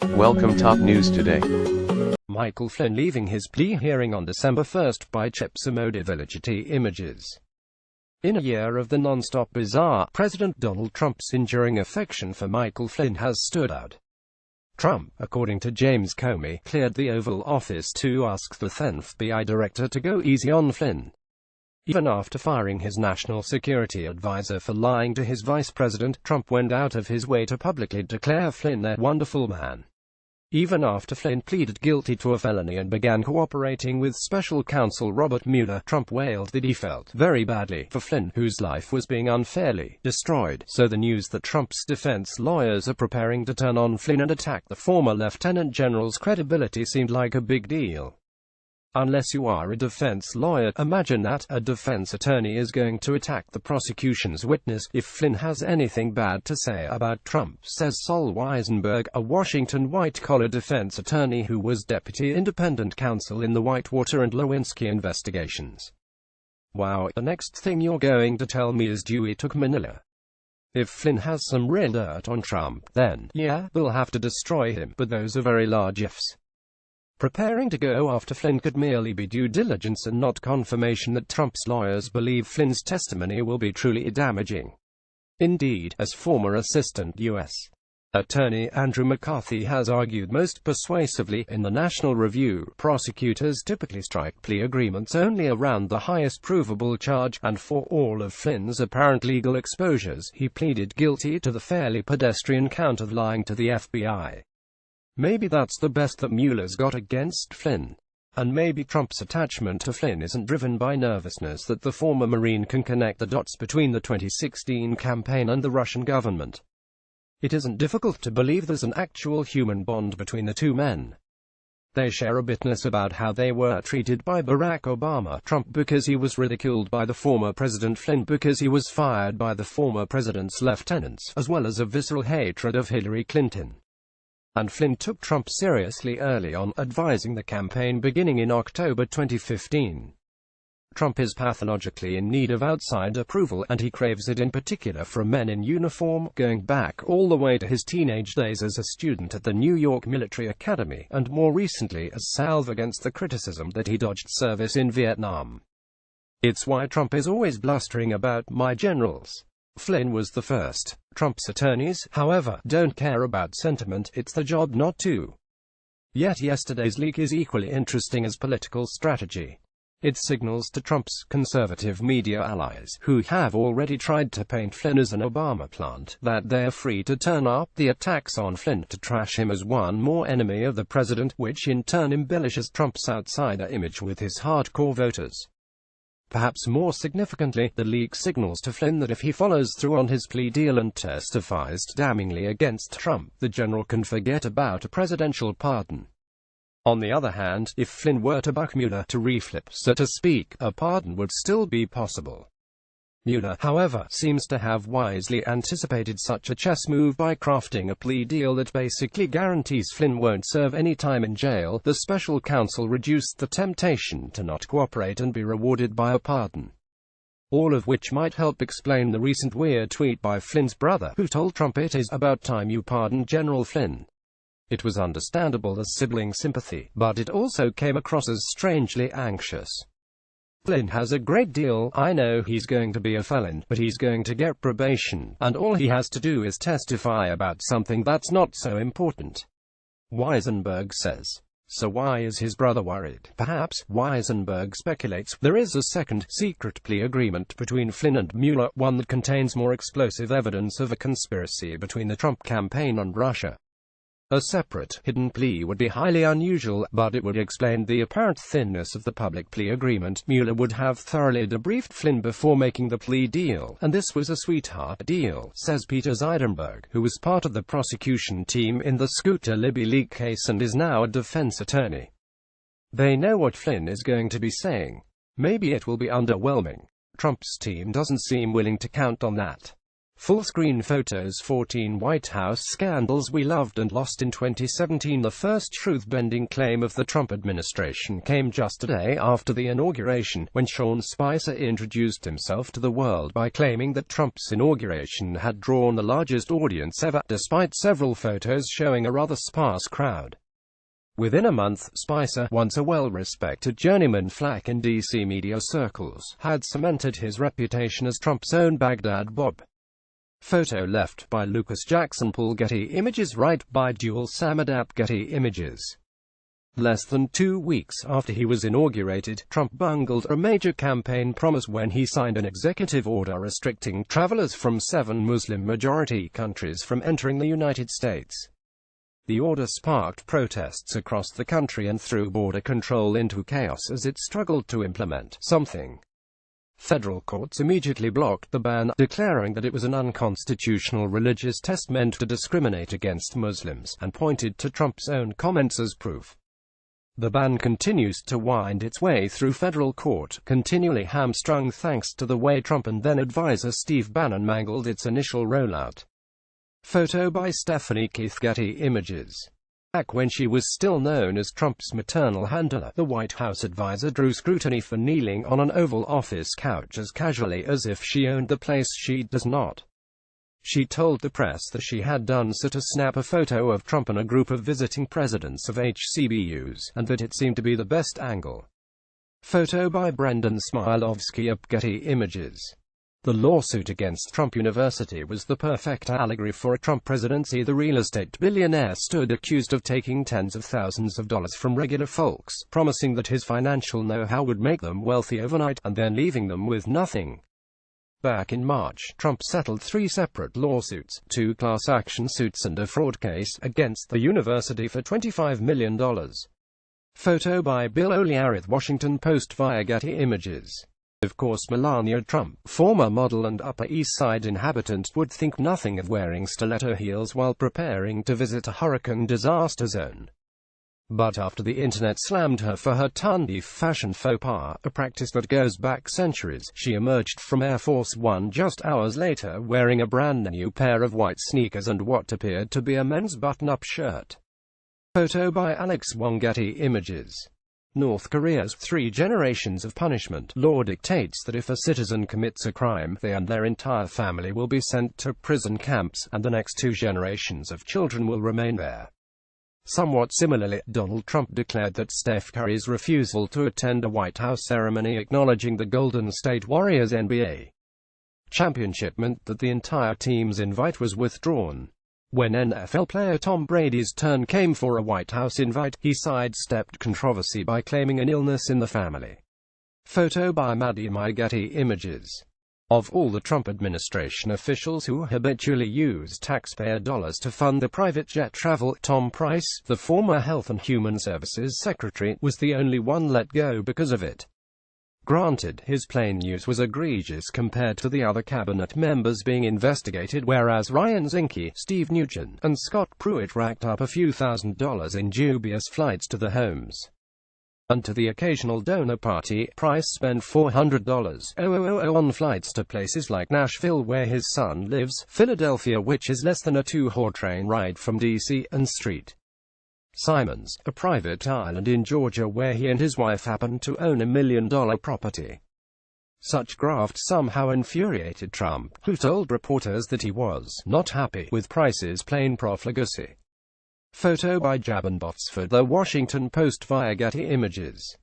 Welcome top news today. Michael Flynn leaving his plea hearing on December 1st by Chip SomodevillaGetty Images. In a year of the non-stop bizarre, President Donald Trump's enduring affection for Michael Flynn has stood out. Trump, according to James Comey, cleared the Oval Office to ask the then f.b.i. director to go easy on Flynn. Even after firing his national security advisor for lying to his vice president, Trump went out of his way to publicly declare Flynn a wonderful man. Even after Flynn pleaded guilty to a felony and began cooperating with special counsel Robert Mueller, Trump wailed that he felt very badly for Flynn, whose life was being unfairly destroyed. So the news that Trump's defense lawyers are preparing to turn on Flynn and attack the former lieutenant general's credibility seemed like a big deal. Unless you are a defense lawyer, imagine that a defense attorney is going to attack the prosecution's witness if Flynn has anything bad to say about Trump, says Sol Weisenberg, a Washington white-collar defense attorney who was deputy independent counsel in the Whitewater and Lewinsky investigations. Wow, the next thing you're going to tell me is Dewey took Manila. If Flynn has some real dirt on Trump, then, yeah, we'll have to destroy him, but those are very large ifs. Preparing to go after Flynn could merely be due diligence and not confirmation that Trump's lawyers believe Flynn's testimony will be truly damaging. Indeed, as former Assistant U.S. Attorney Andrew McCarthy has argued most persuasively in the National Review, prosecutors typically strike plea agreements only around the highest provable charge, and for all of Flynn's apparent legal exposures, he pleaded guilty to the fairly pedestrian count of lying to the FBI. Maybe that's the best that Mueller's got against Flynn. And maybe Trump's attachment to Flynn isn't driven by nervousness that the former Marine can connect the dots between the 2016 campaign and the Russian government. It isn't difficult to believe there's an actual human bond between the two men. They share a bitterness about how they were treated by Barack Obama, Trump because he was ridiculed by the former president, Flynn because he was fired by the former president's lieutenants, as well as a visceral hatred of Hillary Clinton. And Flynn took Trump seriously early on, advising the campaign beginning in October 2015. Trump is pathologically in need of outside approval, and he craves it in particular from men in uniform, going back all the way to his teenage days as a student at the New York Military Academy, and more recently as salve against the criticism that he dodged service in Vietnam. It's why Trump is always blustering about "my generals." Flynn was the first. Trump's attorneys, however, don't care about sentiment, it's their job not to. Yet yesterday's leak is equally interesting as political strategy. It signals to Trump's conservative media allies, who have already tried to paint Flynn as an Obama plant, that they're free to turn up the attacks on Flynn to trash him as one more enemy of the president, which in turn embellishes Trump's outsider image with his hardcore voters. Perhaps more significantly, the leak signals to Flynn that if he follows through on his plea deal and testifies damningly against Trump, the general can forget about a presidential pardon. On the other hand, if Flynn were to buck Mueller to reflip, so to speak, a pardon would still be possible. Mueller, however, seems to have wisely anticipated such a chess move by crafting a plea deal that basically guarantees Flynn won't serve any time in jail. The special counsel reduced the temptation to not cooperate and be rewarded by a pardon. All of which might help explain the recent weird tweet by Flynn's brother, who told Trump it is about time you pardon General Flynn. It was understandable as sibling sympathy, but it also came across as strangely anxious. Flynn has a great deal. I know he's going to be a felon, but he's going to get probation, and all he has to do is testify about something that's not so important. Weisenberg says. So why is his brother worried? Perhaps, Weisenberg speculates, there is a second, secret plea agreement between Flynn and Mueller, one that contains more explosive evidence of a conspiracy between the Trump campaign and Russia. A separate, hidden plea would be highly unusual, but it would explain the apparent thinness of the public plea agreement. Mueller would have thoroughly debriefed Flynn before making the plea deal, and this was a sweetheart deal, says Peter Zeidenberg, who was part of the prosecution team in the Scooter Libby leak case and is now a defense attorney. They know what Flynn is going to be saying. Maybe it will be underwhelming. Trump's team doesn't seem willing to count on that. Full-screen photos. 14 White House scandals we loved and lost in 2017. The first truth-bending claim of the Trump administration came just a day after the inauguration, when Sean Spicer introduced himself to the world by claiming that Trump's inauguration had drawn the largest audience ever, despite several photos showing a rather sparse crowd. Within a month, Spicer, once a well-respected journeyman flack in D.C. media circles, had cemented his reputation as Trump's own Baghdad Bob. Photo left by Lucas Jackson. Getty Images. Right by Dual Getty Images. Less than 2 weeks after he was inaugurated, Trump bungled a major campaign promise when he signed an executive order restricting travelers from 7 Muslim-majority countries from entering the United States. The order sparked protests across the country and threw border control into chaos as it struggled to implement something. Federal courts immediately blocked the ban, declaring that it was an unconstitutional religious test meant to discriminate against Muslims, and pointed to Trump's own comments as proof. The ban continues to wind its way through federal court, continually hamstrung thanks to the way Trump and then-advisor Steve Bannon mangled its initial rollout. Photo by Stephanie Keith. Getty Images. Back when she was still known as Trump's maternal handler, the White House advisor drew scrutiny for kneeling on an Oval Office couch as casually as if she owned the place. She does not. She told the press that she had done so to snap a photo of Trump and a group of visiting presidents of HBCUs, and that it seemed to be the best angle. Photo by Brendan Smilovsky. Getty Images. The lawsuit against Trump University was the perfect allegory for a Trump presidency. The real estate billionaire stood accused of taking tens of thousands of dollars from regular folks, promising that his financial know-how would make them wealthy overnight, and then leaving them with nothing. Back in March, Trump settled 3 separate lawsuits, 2 class action suits and a fraud case, against the university for $25 million. Photo by Bill O'Leary. Washington Post via Getty Images. Of course, Melania Trump, former model and Upper East Side inhabitant, would think nothing of wearing stiletto heels while preparing to visit a hurricane disaster zone. But after the internet slammed her for her Tundi fashion faux pas, a practice that goes back centuries, she emerged from Air Force One just hours later wearing a brand new pair of white sneakers and what appeared to be a men's button-up shirt. Photo by Alex Wong. Getty Images. North Korea's 3 generations of punishment law dictates that if a citizen commits a crime, they and their entire family will be sent to prison camps, and the next 2 generations of children will remain there. Somewhat similarly, Donald Trump declared that Steph Curry's refusal to attend a White House ceremony acknowledging the Golden State Warriors NBA championship meant that the entire team's invite was withdrawn. When NFL player Tom Brady's turn came for a White House invite, he sidestepped controversy by claiming an illness in the family. Photo by Maddie My. Getty Images. Of all the Trump administration officials who habitually use taxpayer dollars to fund the private jet travel, Tom Price, the former Health and Human Services Secretary, was the only one let go because of it. Granted, his plane use was egregious compared to the other cabinet members being investigated, whereas Ryan Zinke, Steve Mnuchin, and Scott Pruitt racked up a few $1,000s in dubious flights to their homes. And to the occasional donor party, Price spent $400 on flights to places like Nashville where his son lives, Philadelphia which is less than a 2-hour train ride from D.C., and St. Simons, a private island in Georgia where he and his wife happen to own $1 million property. Such graft somehow infuriated Trump, who told reporters that he was not happy with Price's plain profligacy. Photo by Jabin Botsford. The Washington Post via Getty Images.